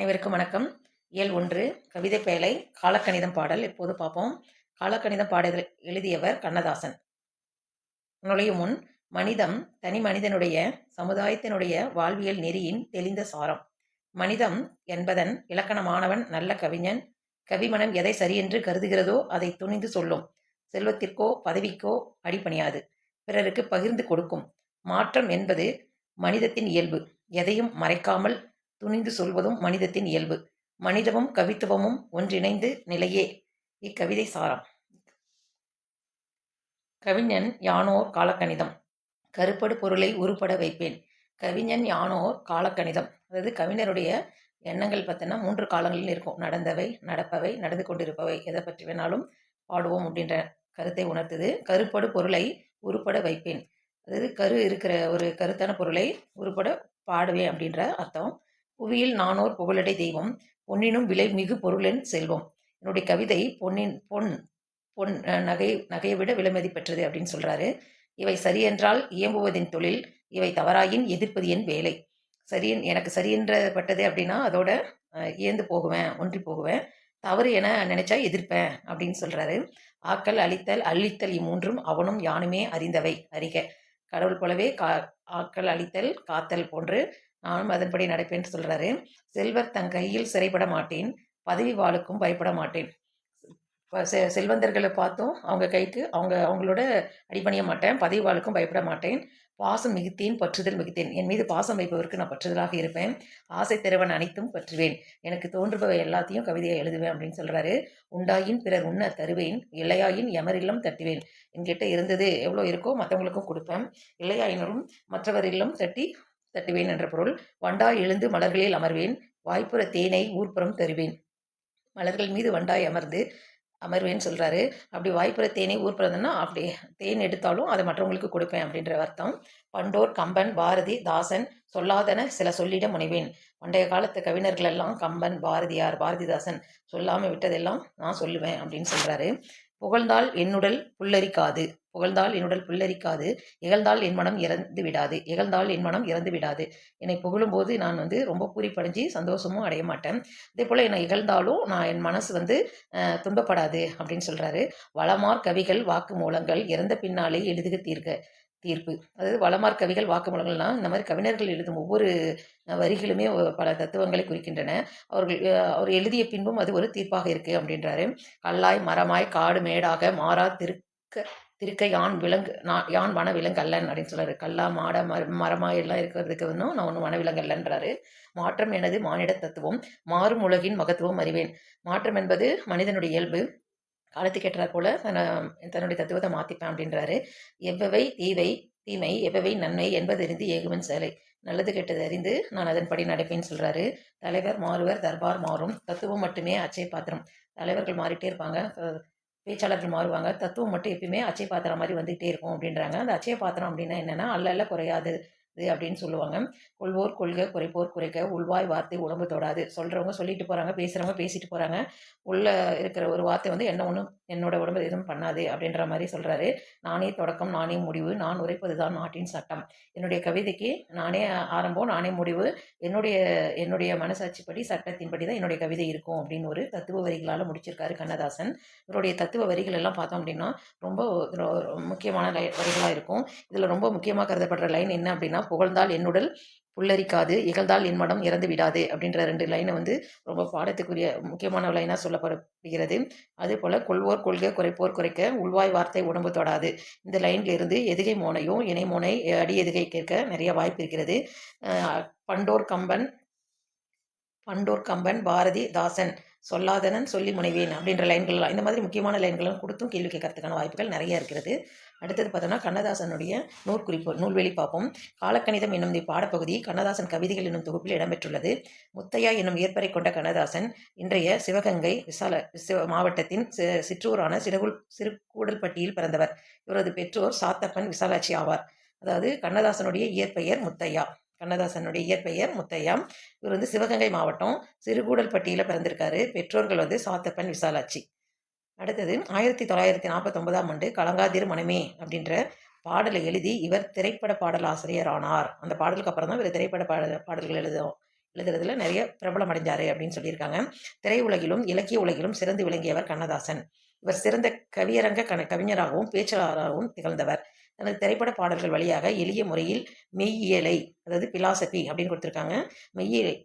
அனைவருக்கும் வணக்கம். இயல் 1 கவிதை பேழை காலக்கணிதம் பாடல் இப்போது பார்ப்போம். காலக்கணிதம் பாடல் எழுதியவர் கண்ணதாசன். நுழையும் முன் மனிதம் தனி மனிதனுடைய சமுதாயத்தினுடைய வாழ்வியல் நெறியின் தெளிந்த சாரம். மனிதம் என்பதன் இலக்கணமானவன் நல்ல கவிஞன். கவிமனம் எதை சரியென்று கருதுகிறதோ அதை துணிந்து சொல்லும். செல்வத்திற்கோ பதவிக்கோ அடிபணியாது. பிறருக்கு பகிர்ந்து கொடுக்கும். மாற்றம் என்பது மனிதத்தின் இயல்பு. எதையும் மறைக்காமல் துணிந்து சொல்வதும் மனிதத்தின் இயல்பு. மனிதமும் கவித்துவமும் ஒன்றிணைந்து நிலையே இக்கவிதை சாரம். கவிஞன் யானோர் காலக்கணிதம். கருப்படு பொருளை உருப்பட வைப்பேன். கவிஞன் யானோர் காலக்கணிதம். அதாவது கவிஞருடைய எண்ணங்கள் பார்த்தீங்கன்னா 3 காலங்களில் இருக்கும். நடந்தவை, நடப்பவை, நடந்து கொண்டிருப்பவை. எதை பற்றி வேணாலும் பாடுவோம் அப்படின்ற கருத்தை உணர்த்துது. கருப்படு பொருளை உருப்பட வைப்பேன். அதாவது கரு இருக்கிற ஒரு கருத்தான பொருளை உருப்பட பாடுவேன் அப்படின்ற அர்த்தம். புவியில் நானோர் புகழடை தெய்வம். பொன்னினும் விலை மிகு பொருளின் செல்வம். என்னுடைய கவிதை பொன் பொன் நகையை விட விலைமதி பெற்றது அப்படின்னு சொல்றாரு. இவை சரியென்றால் இயம்புவதின் தொழில். இவை தவறாயின் எதிர்ப்பது என் வேலை. எனக்கு சரியென்றப்பட்டது அப்படின்னா அதோட இயந்து போகுவேன், ஒன்றி போகுவேன். தவறு என நினைச்சா எதிர்ப்பேன் அப்படின்னு சொல்றாரு. ஆக்கல், அழித்தல், அழித்தல் இம்மூன்றும் அவனும் யானுமே அறிந்தவை அறிக. கடவுள் போலவே ஆக்கல், அழித்தல், காத்தல் போன்று நானும் அதன்படி நடப்பேன்னு சொல்றாரு. செல்வர் தன் கையில் சிறைப்பட மாட்டேன். பதவி வாளுக்கும் பயப்பட மாட்டேன். செல்வந்தர்களை பார்த்தும் அவங்க கைக்கு அவங்களோட அடிபணிய மாட்டேன். பதவி வாளுக்கும் பயப்பட மாட்டேன். பாசம் மிகுத்தேன், பற்றுதல் மிகுத்தேன். என் மீது பாசம் வைப்பவருக்கு நான் பற்றுதலாக இருப்பேன். ஆசை திறவன் அனைத்தும் பற்றுவேன். எனக்கு தோன்றுபவை எல்லாத்தையும் கவிதையை எழுதுவேன் அப்படின்னு சொல்றாரு. உண்டாயின் பிறர் உண்ண தருவேன். இல்லையாயின் எமரில்லம் தட்டுவேன். என்கிட்ட இருந்தது எவ்வளோ இருக்கோ மற்றவங்களுக்கும் கொடுப்பேன். இல்லையாயினரும் மற்றவர் இல்லம் தட்டுவேன் என்ற பொருள். வண்டாய் எழுந்து மலர்களில் அமர்வேன். வாய்ப்புற தேனை ஊர்ப்புறம் தருவேன். மலர்கள் மீது வண்டாய் அமர்வேன்னு சொல்றாரு. அப்படி வாய்ப்புற தேனை ஊர்ப்புறதுன்னா அப்படி தேன் எடுத்தாலும் அதை மற்றவங்களுக்கு கொடுப்பேன் அப்படின்ற அர்த்தம். பண்டோர் கம்பன், பாரதி, தாசன் சொல்லாதன சில சொல்லிட முனைவேன். பண்டைய காலத்து கவிஞர்கள் எல்லாம் கம்பன், பாரதியார், பாரதிதாசன் சொல்லாம விட்டதெல்லாம் நான் சொல்லுவேன் அப்படின்னு சொல்றாரு. புகழ்ந்தால் என்னுடல் புல்லரிக்காது. புகழ்ந்தால் என்னுடல் புல்லரிக்காது. இகழ்ந்தால் என் மனம் இறந்து விடாது. இகழ்ந்தால் என் மனம் இறந்து விடாது. என்னை புகழும்போது நான் ரொம்ப பூரிப்படைஞ்சு சந்தோஷமும் அடைய மாட்டேன். அதே போல் என்னை இகழ்ந்தாலும் என் மனசு துன்பப்படாது அப்படின்னு சொல்றாரு. வளமார் கவிகள் வாக்கு மூலங்கள் இறந்த பின்னாலே எழுதுக தீர்ப்பு. அதாவது வளமார் கவிகள் வாக்கு மூலங்கள்னா இந்த மாதிரி கவிஞர்கள் எழுதும் ஒவ்வொரு வரிகளுமே பல தத்துவங்களை குறிக்கின்றன. அவர் எழுதிய பின்பும் அது ஒரு தீர்ப்பாக இருக்கு அப்படின்றாரு. கல்லாய் மரமாய் காடு மேடாக மாறா திருக்க யான் வன விலங்கு அல்லன் அப்படின்னு சொல்றாரு. கல்லா மாட மரமாய் எல்லாம் இருக்கிறதுக்கு நான் ஒன்றும் வனவிலங்கு அல்லன்றாரு. மாற்றம் எனது மானிட தத்துவம். மாறும் உலகின் மகத்துவம் அறிவேன். மாற்றம் என்பது மனிதனுடைய இயல்பு. காலத்துக்கு ஏற்றாற் போல தன்னுடைய தத்துவத்தை மாற்றிப்பேன் அப்படின்றாரு. எவ்வவை தீமை எவ்வவை நன்மை என்பதறிந்து ஏகுவன் சேலை. நல்லது கெட்டது அறிந்து நான் அதன்படி நடப்பேன்னு சொல்றாரு. தலைவர் மாறுவர், தர்பார் மாறும். தத்துவம் மட்டுமே அச்சய பாத்திரம். தலைவர்கள் மாறிட்டே இருப்பாங்க, பேச்சாளர்கள் மாறுவாங்க. தத்துவம் மட்டும் எப்பயுமே அச்சய பாத்திரம் மாதிரி வந்துகிட்டே இருக்கும் அப்படின்றாங்க. அந்த அச்சய பாத்திரம் அப்படின்னா என்னன்னா அல்ல குறையாது அப்படின்னு சொல்லுவாங்க. கொள்வோர் கொள்க, குறைப்போர் குறைக்க. உள்வாய் வார்த்தை உடம்பு தொடாது. சொல்றவங்க சொல்லிட்டு போறாங்க, பேசுறவங்க பேசிட்டு போறாங்க. உள்ள இருக்கிற ஒரு வார்த்தை என்னோட உடம்பு எதுவும் பண்ணாது அப்படின்ற மாதிரி சொல்றாரு. நானே தொடக்கம், நானே முடிவு. நான் உரைப்பதுதான் நாட்டின் சட்டம். என்னுடைய கவிதைக்கு நானே ஆரம்பம், நானே முடிவு. என்னுடைய மனசாட்சிப்படி, சட்டத்தின்படி தான் என்னுடைய கவிதை இருக்கும் அப்படின்னு ஒரு தத்துவ வரிகளால் முடிச்சிருக்காரு கண்ணதாசன். இவருடைய தத்துவ வரிகள் எல்லாம் பார்த்தோம் அப்படின்னா ரொம்ப முக்கியமான வரிகளாக இருக்கும். இதில் ரொம்ப முக்கியமாக கருதப்படுற லைன் என்ன அப்படின்னா, புகழ்ந்தால் என்னுடல் புல்லரிக்காது, இகழ்ந்தால் என் மனம் இறந்து விடாது அப்படின்ற 2 லைனை ரொம்ப பாடத்துக்குரிய முக்கியமான லைனாக சொல்லப்படுகிறது. அதே போல் கொள்வோர் கொள்க, குறைப்போர் குறைக்க. உள்வாய் வார்த்தை உடம்பு தொடாது. இந்த லைன்ல இருந்து எதுகை மோனையும் இணை மோனை அடி எதுகை கேட்க நிறைய வாய்ப்பு இருக்கிறது. பண்டோர் கம்பன், பாரதி, தாசன் சொல்லாதனன் சொல்லி முனைவேன் அப்படின்ற லைன்கள்லாம் இந்த மாதிரி முக்கியமான லைன்களும் கொடுத்தும் கேள்வி கேட்கறதுக்கான வாய்ப்புகள் நிறைய இருக்கிறது. அடுத்தது பார்த்தோம்னா கண்ணதாசனுடைய நூல்வெளி பார்ப்போம். காலக்கணிதம் என்னும் பாடப்பகுதி கண்ணதாசன் கவிதைகள் என்னும் தொகுப்பில் இடம்பெற்றுள்ளது. முத்தையா என்னும் இயற்பெயரை கொண்ட கண்ணதாசன் இன்றைய சிவகங்கை மாவட்டத்தின் சிற்றூரான சிறுகூடல்பட்டியில் பிறந்தவர். இவரது பெற்றோர் சாத்தப்பன், விசாலாட்சி ஆவார். அதாவது கண்ணதாசனுடைய இயற்பெயர் முத்தையா. இவர் சிவகங்கை மாவட்டம் சிறுகூடல்பட்டியில் பிறந்திருக்காரு. பெற்றோர்கள் சாத்தப்பன், விசாலாட்சி. அடுத்தது 1949ஆம் ஆண்டு கலங்காதிரு மனமே அப்படின்ற பாடலை எழுதி இவர் திரைப்பட பாடல் ஆசிரியர் ஆனார். அந்த பாடலுக்கு அப்புறம் தான் இவர் திரைப்பட பாடல்கள் எழுதுறதுல நிறைய பிரபலம் அடைஞ்சாரு அப்படின்னு சொல்லியிருக்காங்க. திரையுலகிலும் இலக்கிய உலகிலும் சிறந்து விளங்கியவர் கண்ணதாசன். இவர் சிறந்த கவியரங்க கவிஞராகவும் பேச்சாளராகவும் திகழ்ந்தவர். தனது திரைப்பட பாடல்கள் வழியாக எளிய முறையில் மெய்யியலை, அதாவது பிலாசபி அப்படின்னு கொடுத்துருக்காங்க,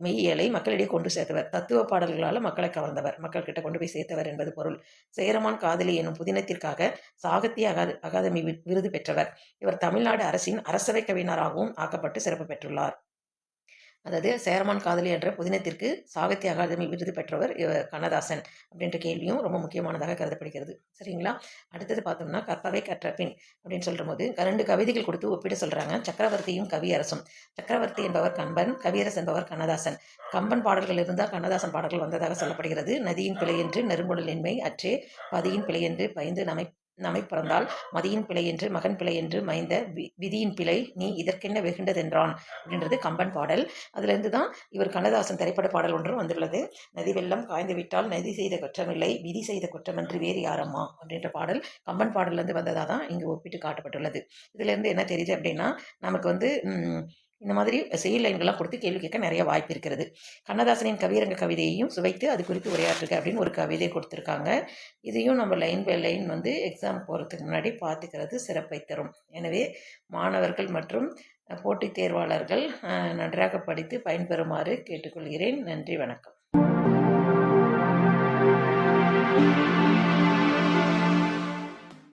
மெய்யியலை மக்களிடையே கொண்டு சேர்த்தவர். தத்துவ பாடல்களால் மக்களை கவர்ந்தவர், மக்கள் கிட்ட கொண்டு போய் சேர்த்தவர் என்பது பொருள். சேரமான் காதலி எனும் புதினத்திற்காக சாகித்ய அகாதமி விருது பெற்றவர். இவர் தமிழ்நாடு அரசின் அரசவை கவிஞராகவும் ஆக்கப்பட்டு சிறப்பு பெற்றுள்ளார். அதாவது சேரமான் காதலி என்ற புதினத்திற்கு சாகித்ய அகாதமி விருது பெற்றவர் கண்ணதாசன் அப்படின்ற கேள்வியும் ரொம்ப முக்கியமானதாக கருதப்படுகிறது. சரிங்களா? அடுத்தது பார்த்தோம்னா கற்பவை கற்றபின் அப்படின்னு சொல்கிற போது 2 கவிதைகள் கொடுத்து ஒப்பிட சொல்கிறாங்க. சக்கரவர்த்தியும் கவியரசும். சக்கரவர்த்தி என்பவர் கம்பன், கவியரசு என்பவர் கண்ணதாசன். கம்பன் பாடல்கள் இருந்தால் கண்ணதாசன் பாடல்கள் வந்ததாக சொல்லப்படுகிறது. நதியின் பிழையென்று நெருங்குடலின்மை அற்றே, பதியின் பிழையென்று பயந்து நமை பிறந்தால், மதியின் பிழையென்று மகன் பிழையென்று மைந்த, விதியின் பிழை நீ இதற்கென்ன வெகுண்டதென்றான் அப்படின்றது கம்பன் பாடல். அதுலேருந்து தான் இவர் கண்ணதாசன் திரைப்பட பாடல் ஒன்றும் வந்துள்ளது. நதி வெள்ளம் காய்ந்து விட்டால் நதி செய்த குற்றமில்லை, விதி செய்த குற்றமன்று வேறு யாரம்மா அப்படின்ற பாடல் கம்பன் பாடல்லேருந்து வந்ததாக தான் இங்கு ஒப்பிட்டு காட்டப்பட்டுள்ளது. இதுலேருந்து என்ன தெரியுது அப்படின்னா, நமக்கு வந்து இந்த மாதிரி செயல் லைன்கள்லாம் கொடுத்து கேள்வி கேட்க நிறைய வாய்ப்பு இருக்கிறது. கண்ணதாசனின் கவியரங்க கவிதையையும் சுவைத்து அது குறித்து உரையாற்றுக அப்படின்னு ஒரு கவிதை கொடுத்துருக்காங்க. இதையும் நம்ம லைன் பை லைன் வந்து எக்ஸாம் போகிறதுக்கு முன்னாடி பார்த்துக்கிறது சிறப்பை தரும். எனவே மாணவர்கள் மற்றும் போட்டித் தேர்வாளர்கள் நன்றாக படித்து பயன்பெறுமாறு கேட்டுக்கொள்கிறேன். நன்றி, வணக்கம்.